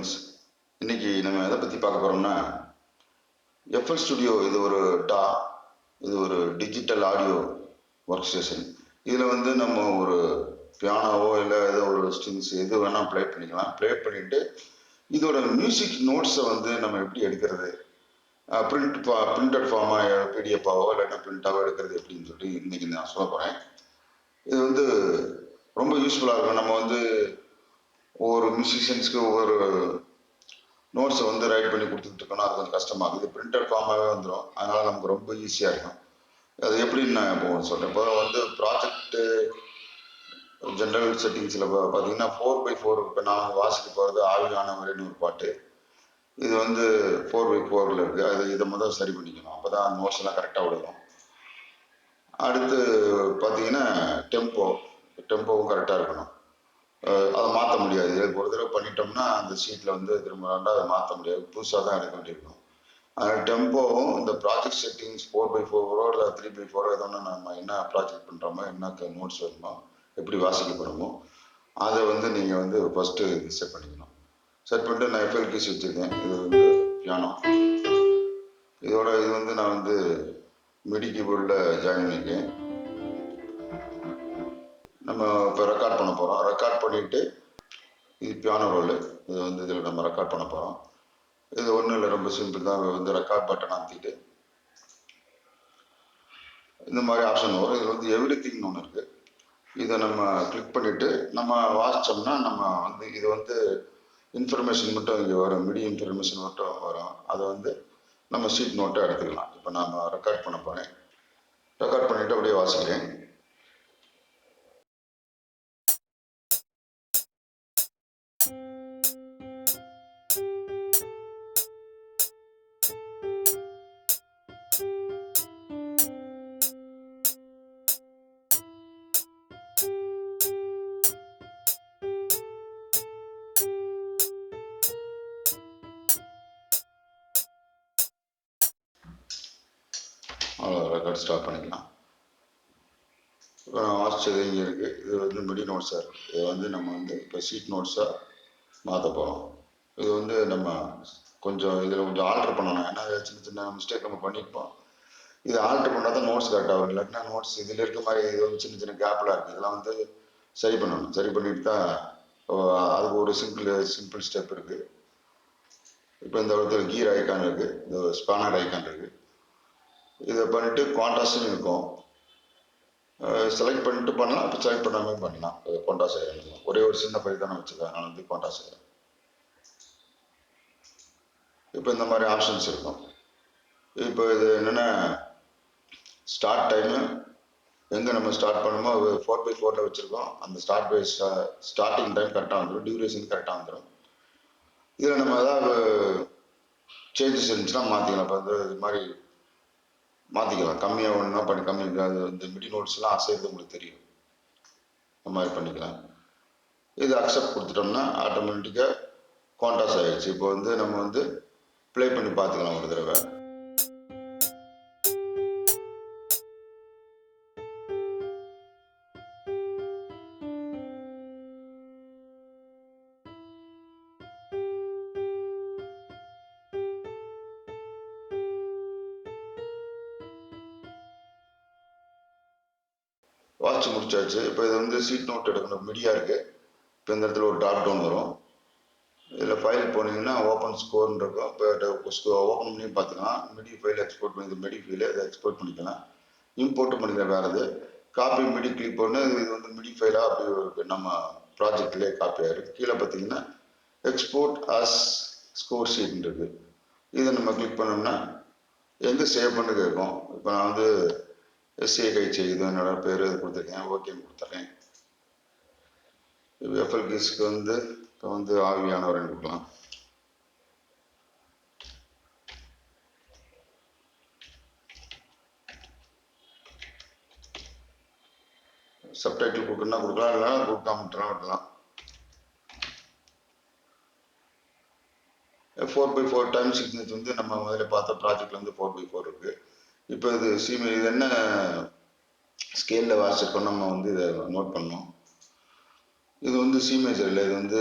Friends. இன்னைக்கு நம்ம எதை பற்றி பார்க்க போகிறோம்னா Flstudio. இது ஒரு டிஜிட்டல் ஆடியோ ஒர்க் ஸ்டேஷன். இதில் வந்து நம்ம ஒரு பியானோவோ இல்லை ஏதோ ஒரு ஸ்ட்ரிங்ஸ் எது வேணால் ப்ளே பண்ணிக்கலாம். ப்ளே பண்ணிவிட்டு இதோட மியூசிக் நோட்ஸை வந்து நம்ம எப்படி எடுக்கிறது, பிரிண்டட் ஃபார்மாக பிடிஎஃபாவோ இல்லைன்னா பிரிண்டாவோ எடுக்கிறது எப்படின்னு சொல்லி இன்னைக்கு நான் சொல்ல போகிறேன். இது வந்து ரொம்ப யூஸ்ஃபுல்லாக இருக்கும். நம்ம வந்து ஒவ்வொரு மியூசிஷியன்ஸ்க்கு ஒவ்வொரு நோட்ஸை வந்து ரைட் பண்ணி கொடுத்துட்டு இருக்கோம்னா அது கொஞ்சம் கஷ்டமாக இருக்குது. பிரிண்டட் ஃபார்மாகவே வந்துடும். அதனால் நமக்கு ரொம்ப ஈஸியாக இருக்கும். அது எப்படின்னு நான் இப்போ சொல்கிறேன். இப்போ வந்து ப்ராஜெக்ட்டு ஜென்ரல் செட்டிங்ஸில் பார்த்தீங்கன்னா 4x4. இப்போ நான் வாசிக்க போகிறது ஆவியான வரைன்னு ஒரு பாட்டு. இது வந்து 4x4 இருக்குது. இதை முதல் சரி பண்ணிக்கணும். அப்போ தான் நோட்ஸ் எல்லாம் கரெக்டாக விடுவோம். அடுத்து பார்த்தீங்கன்னா டெம்போவும் கரெக்டாக இருக்கணும். அதை மாற்ற முடியாது. ஒரு தடவை பண்ணிட்டோம்னா அந்த ஷீட்டில் வந்து திரும்ப அதை மாற்ற முடியாது. புதுசாக தான் எடுக்க வேண்டியிருக்கும். அதனால் டெம்போவும் இந்த ப்ராஜெக்ட் செட்டிங்ஸ் 4x4 இல்லை 3x4 ஏதோ ஒன்று நம்ம என்ன ப்ராஜெக்ட் பண்ணுறோமோ, என்ன நோட்ஸ் வேணுமோ, எப்படி வாசிக்க போகிறோமோ அதை வந்து நீங்கள் வந்து ஃபஸ்ட்டு செட் பண்ணிக்கணும். செட் பண்ணிட்டு நான் எஃப்எல் கீஸ் வச்சுருக்கேன். இது வந்து பியானோ. இது வந்து நான் வந்து மிடி கீபோர்டில் ஜாயின் பண்ணியிருக்கேன். நம்ம இப்போ ரெக்கார்ட் பண்ண போகிறோம். ரெக்கார்ட் பண்ணிவிட்டு இது பியானோ ரோல். இது வந்து இதில் நம்ம ரெக்கார்ட் பண்ண போகிறோம். இது ஒன்றும் இல்லை, ரொம்ப சிம்பிள் தான். வந்து ரெக்கார்ட் பட்டன் அமுத்திட்டு இந்த மாதிரி ஆப்ஷன் வரும். இதில் வந்து எவ்ரிதிங்னு ஒன்று இருக்குது. இதை நம்ம கிளிக் பண்ணிவிட்டு நம்ம வாசித்தோம்னா நம்ம வந்து இது வந்து இன்ஃபர்மேஷன் மட்டும் இங்கே வரும். மிடி இன்ஃபர்மேஷன் மட்டும் வரும். அதை வந்து நம்ம ஷீட் நோட்டை எடுத்துக்கலாம். இப்போ நான் ரெக்கார்ட் பண்ண போகிறேன். ரெக்கார்ட் பண்ணிவிட்டு அப்படியே வாசிக்கிறேன். ரெக்கார்ட் ஸ்டார்ட் பண்ணிக்கலாம். இப்போ நான் வாசித்தது இங்கே இருக்குது. இது வந்து மிடி நோட்ஸாக இருக்குது. இதை வந்து நம்ம வந்து இப்போ ஷீட் நோட்ஸாக மாற்ற போகிறோம். இது வந்து நம்ம இதில் கொஞ்சம் ஆல்ட்ரு பண்ணணும். ஏன்னா சின்ன சின்ன மிஸ்டேக் நம்ம பண்ணியிருப்போம். இதை ஆல்ட்ரு பண்ணால் தான் நோட்ஸ் கரெக்டாக வரும். இல்லாட்டினா நோட்ஸ் இதில் இருக்க மாதிரி இது வந்து சின்ன சின்ன கேப்லாம் இருக்குது. இதெல்லாம் வந்து சரி பண்ணணும். சரி பண்ணிட்டு தான் அதுக்கு ஒரு சிம்பிள் ஸ்டெப் இருக்குது. இப்போ இந்த இடத்துல கீர் ஐக்கான் இருக்குது, இந்த ஸ்பானர் ஐக்கான் இருக்குது. இதை பண்ணிவிட்டு குவான்டாஸ்ன்னு இருக்கும். செலக்ட் பண்ணிட்டு பண்ணலாம், இப்போ செலக்ட் பண்ணாமே பண்ணலாம். குவான்டாஸ் ஆகிடும். ஒரே ஒரு சின்ன ஃபைல் தானே வச்சுருக்கேன். நான் வந்து குவான்டாஸ் ஆகிடும். இப்போ இந்த மாதிரி ஆப்ஷன்ஸ் இருக்கும். இப்போ இது என்னென்னா ஸ்டார்ட் டைமு எங்கே நம்ம ஸ்டார்ட் பண்ணணுமோ 4x4 வச்சுருக்கோம். அந்த ஸ்டார்டிங் டைம் கரெக்டாக வந்துடும். டியூரேஷன் கரெக்டாக வந்துடும். இதில் நம்ம ஏதாவது சேஞ்சஸ் இருந்துச்சுன்னா மாற்றிக்கலாம். இப்போ வந்து இது மாதிரி மாற்றிக்கலாம். கம்மியாக ஒன்றுனா பண்ணி கம்மியாக இந்த மிடி நோட்ஸ்லாம் அசைறது உங்களுக்கு தெரியும். இந்த மாதிரி பண்ணிக்கலாம். இது அக்செப்ட் கொடுத்துட்டோம்னா ஆட்டோமேட்டிக்காக குவான்டாஸ் ஆகிடுச்சு. இப்போ வந்து நம்ம வந்து ப்ளே பண்ணி பார்த்துக்கலாம் ஒரு தடவை. வாட்ச் முடிச்சாச்சு. இப்போ இது வந்து சீட் நோட் எடுக்கணும். மிடியாக இருக்குது. இப்போ இந்த இடத்துல ஒரு டாட் டவுன் வரும். இதில் ஃபைல் போனீங்கன்னா ஓப்பன் ஸ்கோர்னு இருக்கும். இப்போ ஓப்பன் பண்ணி பார்த்துக்கலாம். மிடி ஃபைல் எக்ஸ்போர்ட் பண்ணி மிடி ஃபைலை இதை எக்ஸ்போர்ட் பண்ணிக்கலாம். இம்போர்ட்டும் பண்ணிக்கலாம். வேறு இது காப்பி மிடி கிளிக் பண்ணு. இது வந்து மிடி ஃபைலாக அப்படி நம்ம ப்ராஜெக்ட்லேயே காப்பி ஆகிருக்கு. கீழே பார்த்தீங்கன்னா எக்ஸ்போர்ட் ஆஸ் ஸ்கோர் ஷீட்னு இருக்குது. இதை நம்ம கிளிக் பண்ணோம்னா எங்கே சேவ் பண்ணு கேட்கும். இப்போ நான் வந்து எஸ்ஏ கழிச்சு இது என்னோட பேர் கொடுத்துருக்கேன். ஓகேன்னு கொடுத்துட்றேன். எஃப்எல் கீஸ்க்கு வந்து இப்போ வந்து ஆவியானவரன்னு கொடுக்கலாம். சப்டைட்டில் கொடுக்கணும்னா கொடுக்கலாம், இல்லைனா கொடுக்காம விடலாம். 4x4 டைம் சிக்னேச்சர் வந்து நம்ம முதல்ல பார்த்த ப்ராஜெக்ட்ல வந்து 4x4 இருக்குது. இப்போ இது இது என்ன ஸ்கேலில் வாசிச்சிருக்கோம் நம்ம வந்து இதை நோட் பண்ணோம். இது வந்து சி மேஜர் இல்லை, இது வந்து